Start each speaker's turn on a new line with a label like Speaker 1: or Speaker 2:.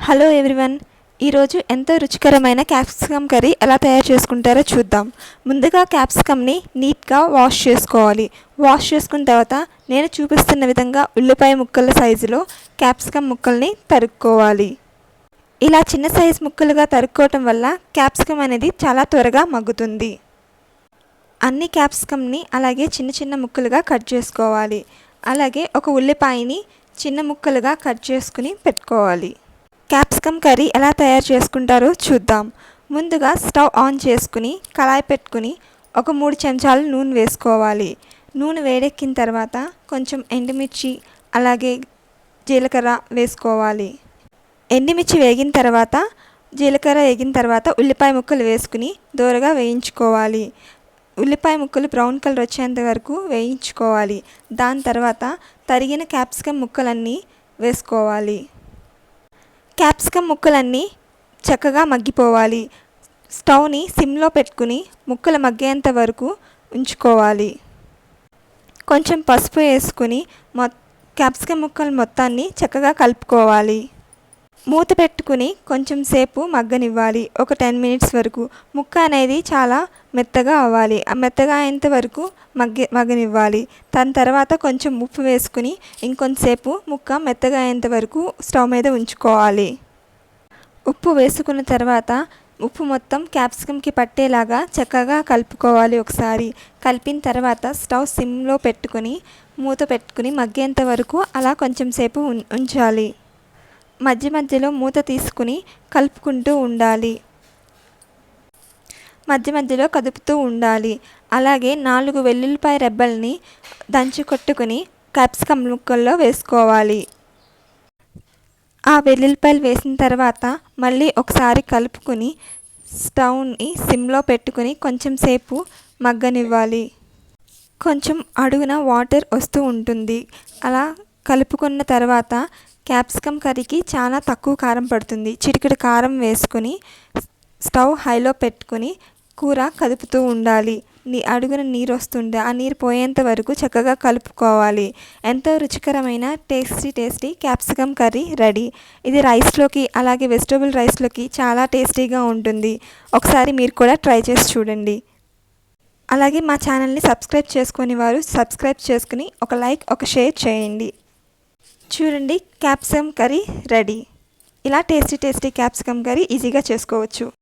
Speaker 1: Hello everyone, ఈరోజు ఎంతో రుచికరమైన క్యాప్సికమ్ కర్రీ ఎలా తయారు చేసుకుంటారో చూద్దాం. ముందుగా క్యాప్సికమ్ని నీట్గా వాష్ చేసుకోవాలి. వాష్ చేసుకున్న తర్వాత నేను చూపిస్తున్న విధంగా ఉల్లిపాయ ముక్కల సైజులో క్యాప్సికమ్ ముక్కల్ని తరుక్కోవాలి. ఇలా చిన్న సైజు ముక్కలుగా తరుక్కోవటం వల్ల క్యాప్సికమ్ అనేది చాలా త్వరగా మగ్గుతుంది. అన్ని క్యాప్సికమ్ని అలాగే చిన్న చిన్న ముక్కలుగా కట్ చేసుకోవాలి. అలాగే ఒక ఉల్లిపాయని చిన్న ముక్కలుగా కట్ చేసుకుని పెట్టుకోవాలి. క్యాప్సికమ్ కర్రీ ఎలా తయారు చేసుకుంటారో చూద్దాం. ముందుగా స్టవ్ ఆన్ చేసుకుని కళాయి పెట్టుకుని ఒక 3 చెంచాలు నూనె వేసుకోవాలి. నూనె వేడెక్కిన తర్వాత కొంచెం ఎండుమిర్చి అలాగే జీలకర్ర వేసుకోవాలి. ఎండుమిర్చి వేగిన తర్వాత జీలకర్ర వేగిన తర్వాత ఉల్లిపాయ ముక్కలు వేసుకుని దోరగా వేయించుకోవాలి. ఉల్లిపాయ ముక్కలు బ్రౌన్ కలర్ వచ్చేంత వరకు వేయించుకోవాలి. దాని తర్వాత తరిగిన క్యాప్సికమ్ ముక్కలన్నీ వేసుకోవాలి. క్యాప్సికమ్ ముక్కలన్నీ చక్కగా మగ్గిపోవాలి. స్టవ్ని సిమ్లో పెట్టుకుని ముక్కలు మగ్గేంత వరకు ఉంచుకోవాలి. కొంచెం పసుపు వేసుకుని క్యాప్సికమ్ ముక్కలు మొత్తాన్ని చక్కగా కలుపుకోవాలి. మూత పెట్టుకుని కొంచెం సేపు మగ్గనివ్వాలి. ఒక 10 మినిట్స్ వరకు. ముక్క అనేది చాలా మెత్తగా అవ్వాలి. ఆ మెత్తగా అయ్యేంత వరకు మగ్గనివ్వాలి. దాని తర్వాత కొంచెం ఉప్పు వేసుకుని ఇంకొంచెంసేపు ముక్క మెత్తగా అయ్యేంత వరకు స్టవ్ మీద ఉంచుకోవాలి. ఉప్పు వేసుకున్న తర్వాత ఉప్పు మొత్తం క్యాప్సికమ్కి పట్టేలాగా చక్కగా కలుపుకోవాలి. ఒకసారి కలిపిన తర్వాత స్టవ్ సిమ్లో పెట్టుకుని మూత పెట్టుకుని మగ్గేంత వరకు అలా కొంచెం సేపు ఉంచాలి. మధ్య మధ్యలో మూత తీసుకుని కలుపుకుంటూ ఉండాలి. మధ్య మధ్యలో కదుపుతూ ఉండాలి. అలాగే 4 వెల్లుల్లిపాయ రెబ్బల్ని దంచి కొట్టుకుని క్యాప్సికమ్ ముక్కల్లో వేసుకోవాలి. ఆ వెల్లుల్లిపాయలు వేసిన తర్వాత మళ్ళీ ఒకసారి కలుపుకొని స్టవ్ని సిమ్లో పెట్టుకుని కొంచెం సేపు మగ్గనివ్వాలి. కొంచెం అడుగున వాటర్ వస్తూ ఉంటుంది. అలా కలుపుకున్న తర్వాత క్యాప్సికమ్ కర్రీకి చాలా తక్కువ కారం పడుతుంది. చిటికెడు కారం వేసుకుని స్టవ్ హైలో పెట్టుకుని కూర కదుపుతూ ఉండాలి. అడుగున నీరు వస్తుంటే ఆ నీరు పోయేంత వరకు చక్కగా కలుపుకోవాలి. ఎంతో రుచికరమైన టేస్టీ క్యాప్సికమ్ కర్రీ రెడీ. ఇది రైస్లోకి అలాగే వెజిటబుల్ రైస్లోకి చాలా టేస్టీగా ఉంటుంది. ఒకసారి మీరు కూడా ట్రై చేసి చూడండి. అలాగే మా ఛానల్ని సబ్స్క్రైబ్ చేసుకుని వారు సబ్స్క్రైబ్ చేసుకుని ఒక లైక్ ఒక షేర్ చేయండి. చూడండి, క్యాప్సికమ్ కర్రీ రెడీ. ఇలా టేస్టీ క్యాప్సికమ్ కర్రీ ఈజీగా చేసుకోవచ్చు.